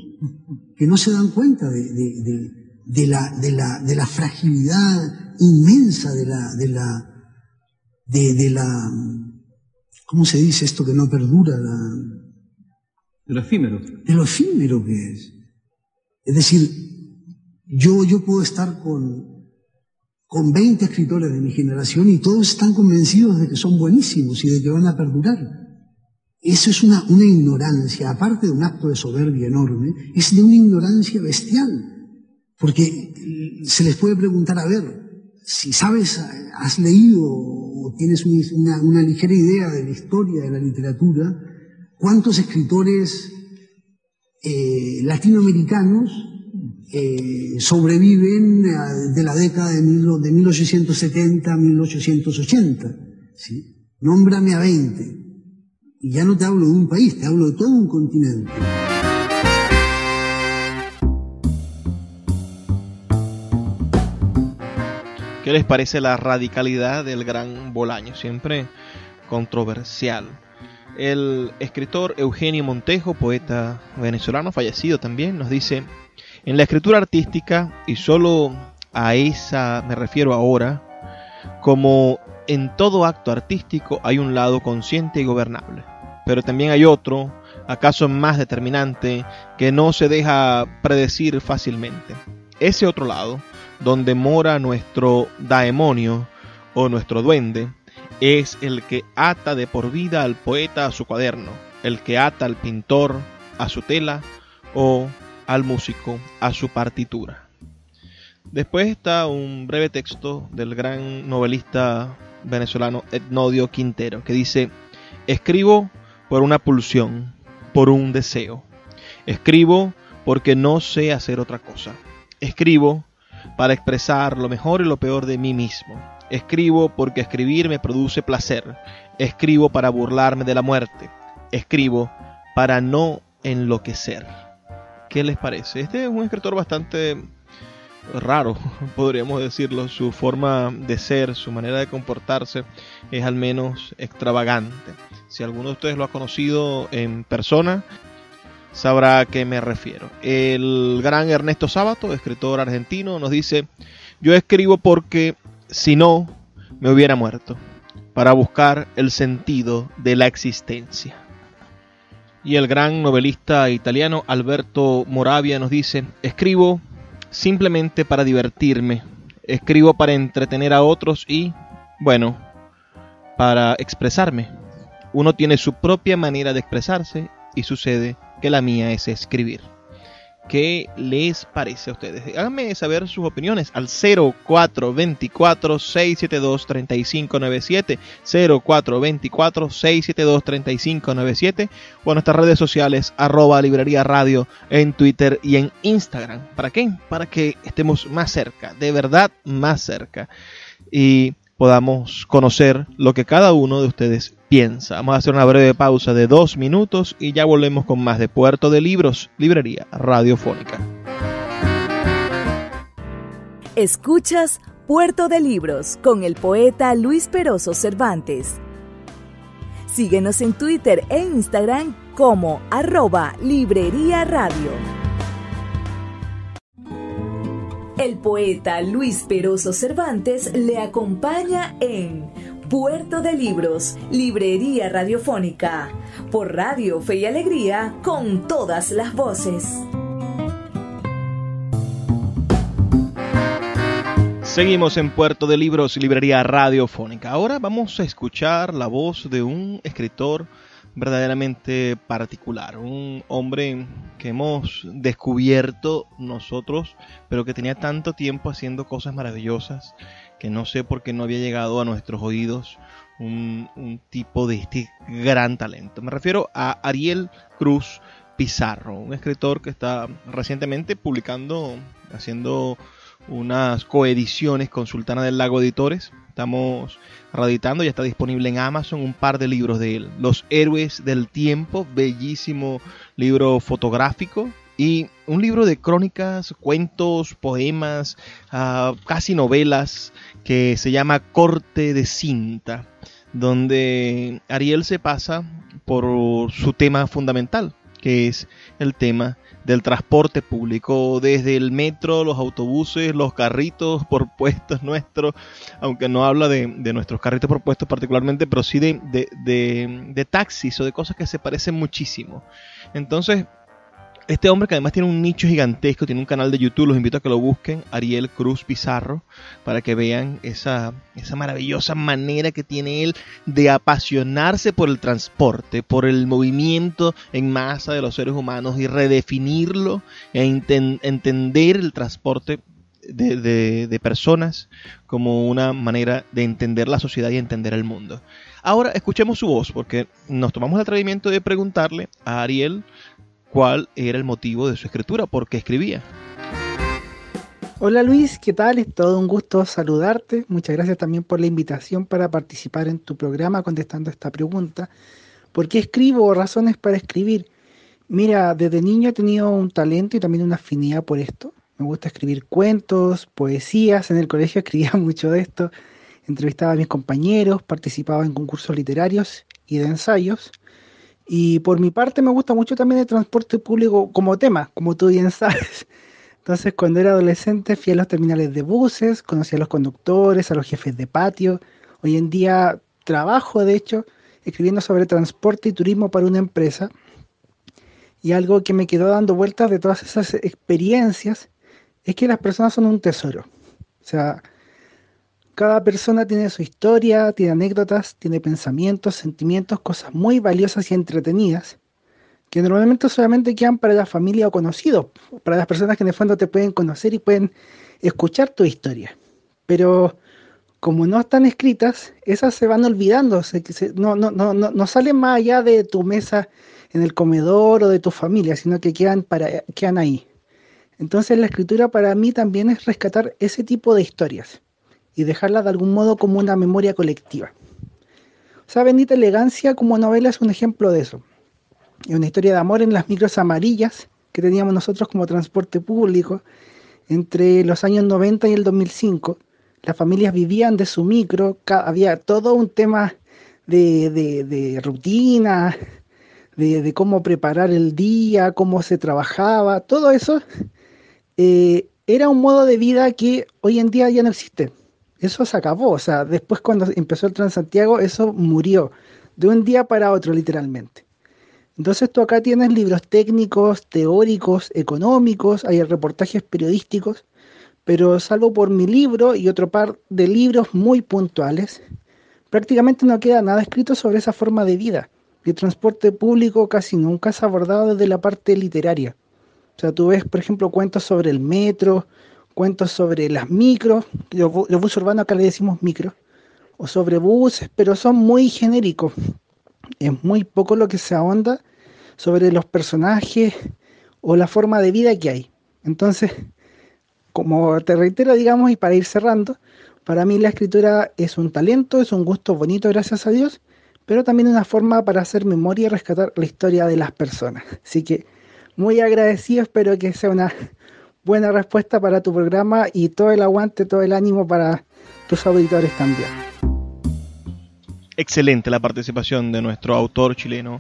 que no se dan cuenta de la fragilidad inmensa de la ¿cómo se dice esto que no perdura? De lo efímero. De lo efímero que es. Es decir, yo puedo estar con 20 escritores de mi generación y todos están convencidos de que son buenísimos y de que van a perdurar. Eso es una ignorancia, aparte de un acto de soberbia enorme, es de una ignorancia bestial. Porque se les puede preguntar, a ver, si sabes, has leído o tienes una ligera idea de la historia de la literatura, ¿cuántos escritores latinoamericanos sobreviven de la década de 1870 a 1880? ¿Sí? Nómbrame a 20. Y ya no te hablo de un país, te hablo de todo un continente. ¿Qué les parece la radicalidad del gran Bolaño? Siempre controversial. El escritor Eugenio Montejo, poeta venezolano fallecido también, nos dice: en la escritura artística, y solo a esa me refiero ahora, como en todo acto artístico hay un lado consciente y gobernable, pero también hay otro, acaso más determinante, que no se deja predecir fácilmente. Ese otro lado, donde mora nuestro daemonio o nuestro duende, es el que ata de por vida al poeta a su cuaderno, el que ata al pintor a su tela o al músico a su partitura. Después está un breve texto del gran novelista venezolano Etnodio Quintero, que dice: escribo por una pulsión, por un deseo. Escribo porque no sé hacer otra cosa. Escribo para expresar lo mejor y lo peor de mí mismo. Escribo porque escribir me produce placer. Escribo para burlarme de la muerte. Escribo para no enloquecer. ¿Qué les parece? Este es un escritor bastante raro, podríamos decirlo. Su forma de ser, su manera de comportarse es al menos extravagante. Si alguno de ustedes lo ha conocido en persona, sabrá a qué me refiero. El gran Ernesto Sábato, escritor argentino, nos dice: yo escribo porque si no, me hubiera muerto para buscar el sentido de la existencia. Y el gran novelista italiano Alberto Moravia nos dice: escribo simplemente para divertirme, escribo para entretener a otros y, bueno, para expresarme. Uno tiene su propia manera de expresarse y sucede que la mía es escribir. ¿Qué les parece a ustedes? Háganme saber sus opiniones al 0424-672-3597, 0424-672-3597 o en nuestras redes sociales @librería radio en Twitter y en Instagram. ¿Para qué? Para que estemos más cerca, de verdad más cerca, y podamos conocer lo que cada uno de ustedes piensa. Vamos a hacer una breve pausa de 2 minutos y ya volvemos con más de Puerto de Libros, Librería Radiofónica. Escuchas Puerto de Libros con el poeta Luis Peroso Cervantes. Síguenos en Twitter e Instagram como @librería radio. El poeta Luis Peroso Cervantes le acompaña en Puerto de Libros, Librería Radiofónica, por Radio Fe y Alegría, con todas las voces. Seguimos en Puerto de Libros, Librería Radiofónica. Ahora vamos a escuchar la voz de un escritor verdaderamente particular, un hombre que hemos descubierto nosotros, pero que tenía tanto tiempo haciendo cosas maravillosas que no sé por qué no había llegado a nuestros oídos un tipo de este gran talento. Me refiero a Ariel Cruz Pizarro, un escritor que está recientemente publicando, haciendo unas coediciones con Sultana del Lago Editores. Estamos reeditando, ya está disponible en Amazon un par de libros de él. Los Héroes del Tiempo, bellísimo libro fotográfico, y un libro de crónicas, cuentos, poemas, casi novelas, que se llama Corte de Cinta, donde Ariel se pasa por su tema fundamental, que es el tema del transporte público, desde el metro, los autobuses, los carritos por puestos nuestros, aunque no habla de nuestros carritos por puestos particularmente, pero sí de taxis o de cosas que se parecen muchísimo. Entonces, este hombre, que además tiene un nicho gigantesco, tiene un canal de YouTube, los invito a que lo busquen, Ariel Cruz Pizarro, para que vean esa maravillosa manera que tiene él de apasionarse por el transporte, por el movimiento en masa de los seres humanos y redefinirlo e entender el transporte de personas como una manera de entender la sociedad y entender el mundo. Ahora escuchemos su voz, porque nos tomamos el atrevimiento de preguntarle a Ariel cuál era el motivo de su escritura, por qué escribía. Hola Luis, ¿qué tal? Es todo un gusto saludarte. Muchas gracias también por la invitación para participar en tu programa contestando esta pregunta. ¿Por qué escribo? Razones para escribir. Mira, desde niño he tenido un talento y también una afinidad por esto. Me gusta escribir cuentos, poesías. En el colegio escribía mucho de esto. Entrevistaba a mis compañeros, participaba en concursos literarios y de ensayos. Y por mi parte me gusta mucho también el transporte público como tema, como tú bien sabes. Entonces, cuando era adolescente fui a los terminales de buses, conocí a los conductores, a los jefes de patio. Hoy en día trabajo, de hecho, escribiendo sobre transporte y turismo para una empresa. Y algo que me quedó dando vueltas de todas esas experiencias es que las personas son un tesoro. O sea, cada persona tiene su historia, tiene anécdotas, tiene pensamientos, sentimientos, cosas muy valiosas y entretenidas, que normalmente solamente quedan para la familia o conocidos, para las personas que en el fondo te pueden conocer y pueden escuchar tu historia. Pero como no están escritas, esas se van olvidando, no salen más allá de tu mesa en el comedor o de tu familia, sino que quedan ahí. Entonces la escritura para mí también es rescatar ese tipo de historias y dejarla de algún modo como una memoria colectiva. O sea, Bendita Elegancia como novela es un ejemplo de eso. Es una historia de amor en las micros amarillas que teníamos nosotros como transporte público entre los años 90 y el 2005. Las familias vivían de su micro, había todo un tema de rutina, de cómo preparar el día, cómo se trabajaba, todo eso era un modo de vida que hoy en día ya no existe. eso se acabó. O sea, después cuando empezó el Transantiago, eso murió de un día para otro, literalmente. Entonces tú acá tienes libros técnicos, teóricos, económicos, hay reportajes periodísticos, pero salvo por mi libro y otro par de libros muy puntuales, prácticamente no queda nada escrito sobre esa forma de vida. El transporte público casi nunca es abordado desde la parte literaria. O sea, tú ves, por ejemplo, cuentos sobre el metro, cuentos sobre las micros, los buses urbanos acá le decimos micro, o sobre buses, pero son muy genéricos. Es muy poco lo que se ahonda sobre los personajes o la forma de vida que hay. Entonces, como te reitero, digamos, y para ir cerrando, para mí la escritura es un talento, es un gusto bonito, gracias a Dios, pero también una forma para hacer memoria y rescatar la historia de las personas. Así que muy agradecido, espero que sea una buena respuesta para tu programa y todo el aguante, todo el ánimo para tus auditores también. Excelente la participación de nuestro autor chileno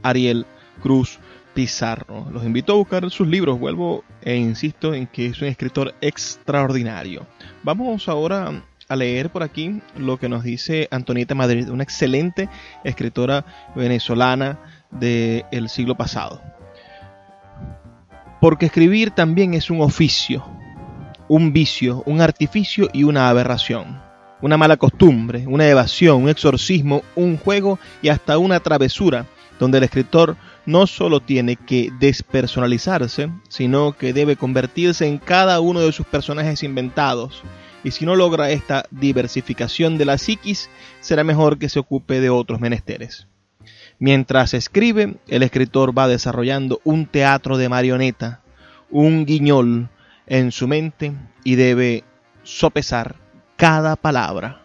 Ariel Cruz Pizarro. Los invito a buscar sus libros, vuelvo e insisto en que es un escritor extraordinario. Vamos ahora a leer por aquí lo que nos dice Antonieta Madrid, una excelente escritora venezolana del siglo pasado. Porque escribir también es un oficio, un vicio, un artificio y una aberración. Una mala costumbre, una evasión, un exorcismo, un juego y hasta una travesura, donde el escritor no solo tiene que despersonalizarse, sino que debe convertirse en cada uno de sus personajes inventados. Y si no logra esta diversificación de la psiquis, será mejor que se ocupe de otros menesteres. Mientras escribe, el escritor va desarrollando un teatro de marioneta, un guiñol en su mente y debe sopesar cada palabra.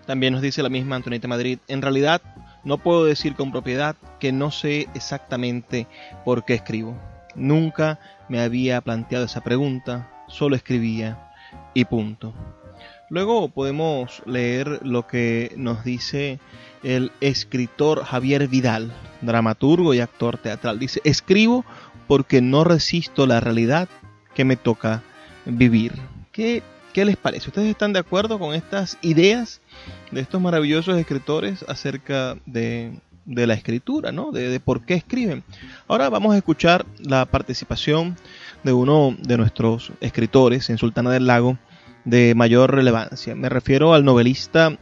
También nos dice la misma Antonieta Madrid, en realidad no puedo decir con propiedad que no sé exactamente por qué escribo. Nunca me había planteado esa pregunta, solo escribía y punto. Luego podemos leer lo que nos dice el escritor Javier Vidal, dramaturgo y actor teatral. Dice, escribo porque no resisto la realidad que me toca vivir. ¿Qué les parece? ¿Ustedes están de acuerdo con estas ideas de estos maravillosos escritores acerca de la escritura, ¿no? De por qué escriben? Ahora vamos a escuchar la participación de uno de nuestros escritores en Sultana del Lago de mayor relevancia. Me refiero al novelista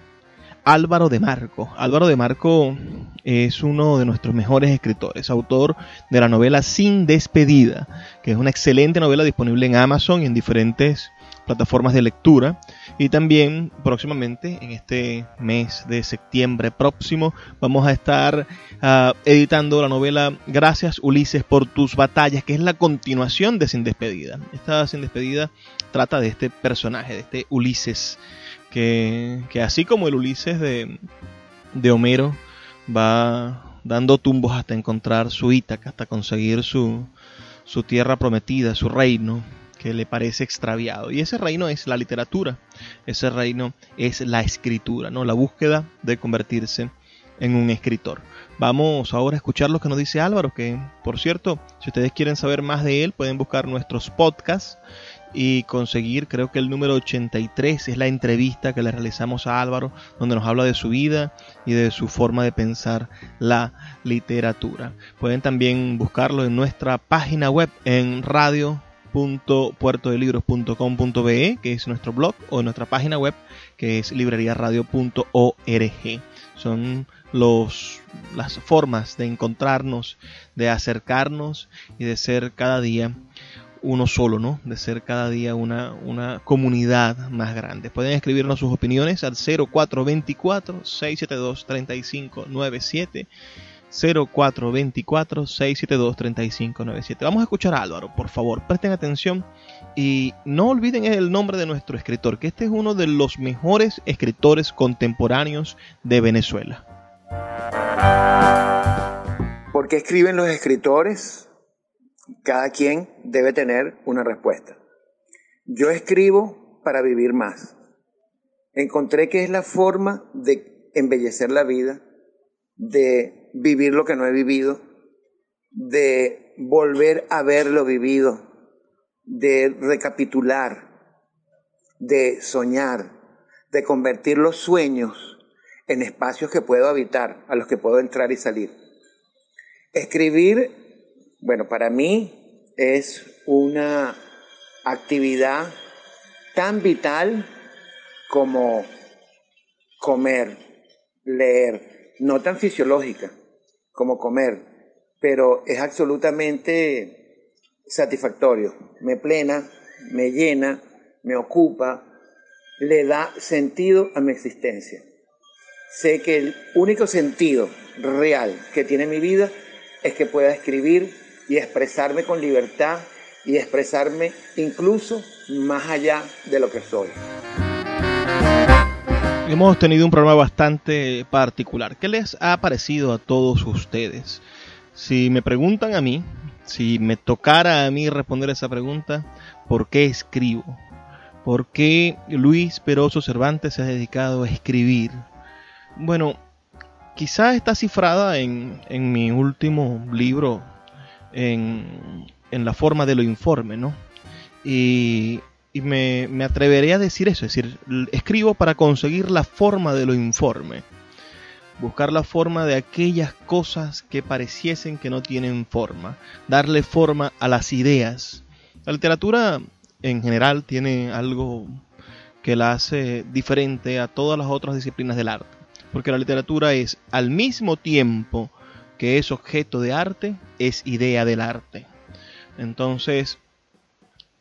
Álvaro de Marco. Álvaro de Marco es uno de nuestros mejores escritores, autor de la novela Sin Despedida, que es una excelente novela disponible en Amazon y en diferentes plataformas de lectura. Y también próximamente, en este mes de septiembre próximo, vamos a estar editando la novela Gracias Ulises por tus batallas, que es la continuación de Sin Despedida. Esta Sin Despedida trata de este personaje, de este Ulises, que así como el Ulises de Homero va dando tumbos hasta encontrar su Ítaca, hasta conseguir su tierra prometida, su reino, que le parece extraviado. Y ese reino es la literatura, ese reino es la escritura, ¿no? La búsqueda de convertirse en un escritor. Vamos ahora a escuchar lo que nos dice Álvaro, que por cierto, si ustedes quieren saber más de él, pueden buscar nuestros podcasts y conseguir, creo que el número 83 es la entrevista que le realizamos a Álvaro, donde nos habla de su vida y de su forma de pensar la literatura. Pueden también buscarlo en nuestra página web en radio.puertodelibros.com.be, que es nuestro blog, o en nuestra página web, que es libreriaradio.org. Son las formas de encontrarnos, de acercarnos y de ser cada día uno solo, ¿no? De ser cada día una comunidad más grande. Pueden escribirnos sus opiniones al 0424-672-3597, 0424-672-3597. Vamos a escuchar a Álvaro, por favor, presten atención y no olviden el nombre de nuestro escritor, que este es uno de los mejores escritores contemporáneos de Venezuela. ¿Por qué escriben los escritores? Cada quien debe tener una respuesta. Yo escribo para vivir más. Encontré que es la forma de embellecer la vida, de vivir lo que no he vivido, de volver a ver lo vivido, de recapitular, de soñar, de convertir los sueños en espacios que puedo habitar, a los que puedo entrar y salir. Escribir, bueno, para mí es una actividad tan vital como comer, leer, no tan fisiológica como comer, pero es absolutamente satisfactorio, me plena, me llena, me ocupa, le da sentido a mi existencia. Sé que el único sentido real que tiene mi vida es que pueda escribir y expresarme con libertad y expresarme incluso más allá de lo que soy. Hemos tenido un programa bastante particular. ¿Qué les ha parecido a todos ustedes? Si me preguntan a mí, si me tocara a mí responder esa pregunta, ¿por qué escribo? ¿Por qué Luis Peroso Cervantes se ha dedicado a escribir? Bueno, quizás está cifrada en mi último libro, en la forma de lo informe, ¿no? Y me atreveré a decir eso, es decir, escribo para conseguir la forma de lo informe. Buscar la forma de aquellas cosas que pareciesen que no tienen forma. Darle forma a las ideas. La literatura en general tiene algo que la hace diferente a todas las otras disciplinas del arte. Porque la literatura es, al mismo tiempo que es objeto de arte, es idea del arte. Entonces,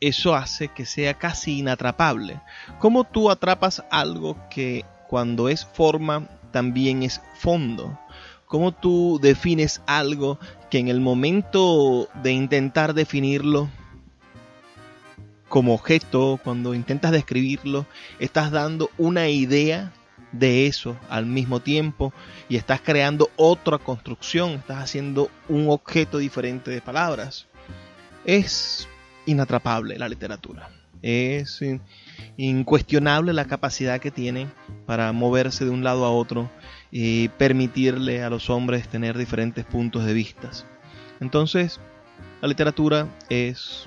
eso hace que sea casi inatrapable. ¿Cómo tú atrapas algo que cuando es forma también es fondo? ¿Cómo tú defines algo que en el momento de intentar definirlo como objeto, cuando intentas describirlo, estás dando una idea de eso al mismo tiempo y estás creando otra construcción, estás haciendo un objeto diferente de palabras? Es inatrapable la literatura. Es incuestionable la capacidad que tiene para moverse de un lado a otro y permitirle a los hombres tener diferentes puntos de vista. Entonces, la literatura es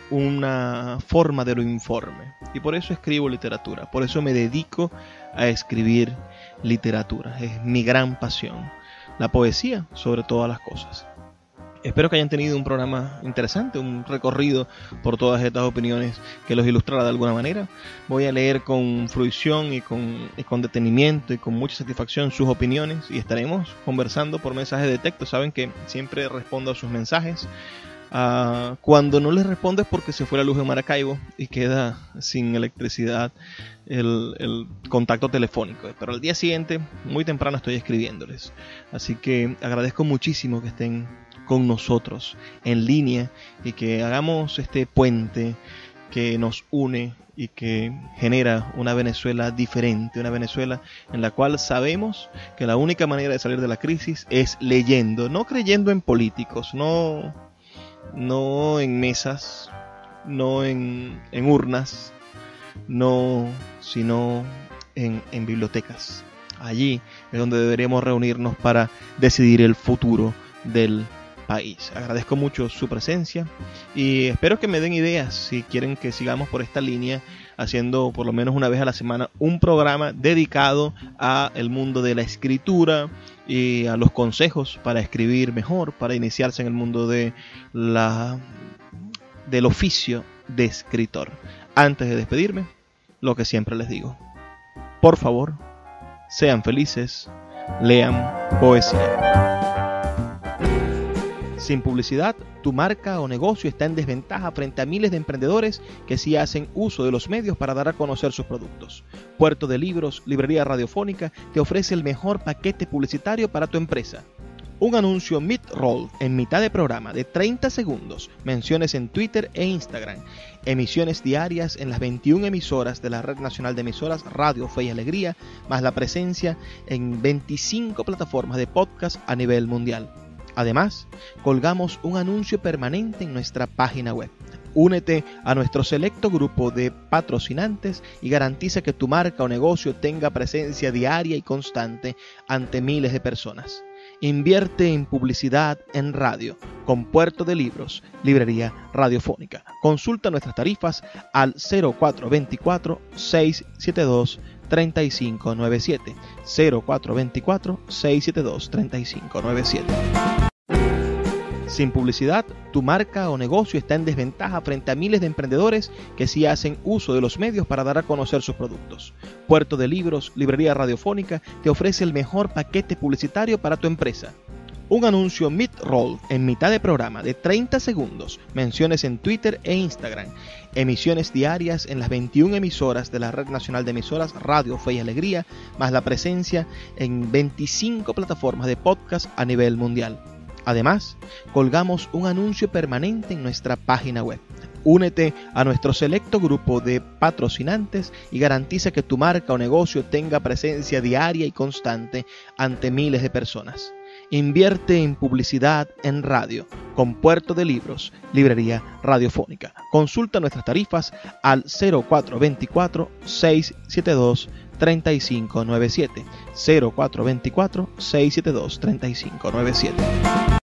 una forma de lo informe y por eso escribo literatura, por eso me dedico a escribir literatura. Es mi gran pasión, la poesía sobre todas las cosas. Espero que hayan tenido un programa interesante, un recorrido por todas estas opiniones que los ilustrará de alguna manera. Voy a leer con fruición y con detenimiento y con mucha satisfacción sus opiniones y estaremos conversando por mensaje de texto. Saben que siempre respondo a sus mensajes. Cuando no les respondo es porque se fue la luz en Maracaibo y queda sin electricidad el contacto telefónico, pero al día siguiente muy temprano estoy escribiéndoles, así que agradezco muchísimo que estén con nosotros en línea y que hagamos este puente que nos une y que genera una Venezuela diferente, una Venezuela en la cual sabemos que la única manera de salir de la crisis es leyendo, no creyendo en políticos, no en mesas, no en urnas, no, sino en bibliotecas. Allí es donde deberíamos reunirnos para decidir el futuro del país. Agradezco mucho su presencia y espero que me den ideas si quieren que sigamos por esta línea, haciendo por lo menos una vez a la semana un programa dedicado a el mundo de la escritura y a los consejos para escribir mejor, para iniciarse en el mundo de del oficio de escritor. Antes de despedirme, lo que siempre les digo: por favor, sean felices, lean poesía. Sin publicidad, tu marca o negocio está en desventaja frente a miles de emprendedores que sí hacen uso de los medios para dar a conocer sus productos. Puerto de Libros, Librería Radiofónica, te ofrece el mejor paquete publicitario para tu empresa. Un anuncio mid-roll en mitad de programa de 30 segundos, menciones en Twitter e Instagram, emisiones diarias en las 21 emisoras de la Red Nacional de Emisoras Radio Fe y Alegría, más la presencia en 25 plataformas de podcast a nivel mundial. Además, colgamos un anuncio permanente en nuestra página web. Únete a nuestro selecto grupo de patrocinantes y garantiza que tu marca o negocio tenga presencia diaria y constante ante miles de personas. Invierte en publicidad en radio. con Puerto de Libros, librería radiofónica. Consulta nuestras tarifas al 0424-672-3597. 0424-672-3597. Sin publicidad, tu marca o negocio está en desventaja frente a miles de emprendedores que sí hacen uso de los medios para dar a conocer sus productos. Puerto de Libros, librería radiofónica, te ofrece el mejor paquete publicitario para tu empresa. Un anuncio mid-roll en mitad de programa de 30 segundos, menciones en Twitter e Instagram, emisiones diarias en las 21 emisoras de la Red Nacional de Emisoras Radio Fe y Alegría, más la presencia en 25 plataformas de podcast a nivel mundial. Además, colgamos un anuncio permanente en nuestra página web. Únete a nuestro selecto grupo de patrocinantes y garantiza que tu marca o negocio tenga presencia diaria y constante ante miles de personas. Invierte en publicidad en radio con Puerto de Libros, librería radiofónica. Consulta nuestras tarifas al 0424-672-3597. 0424-672-3597.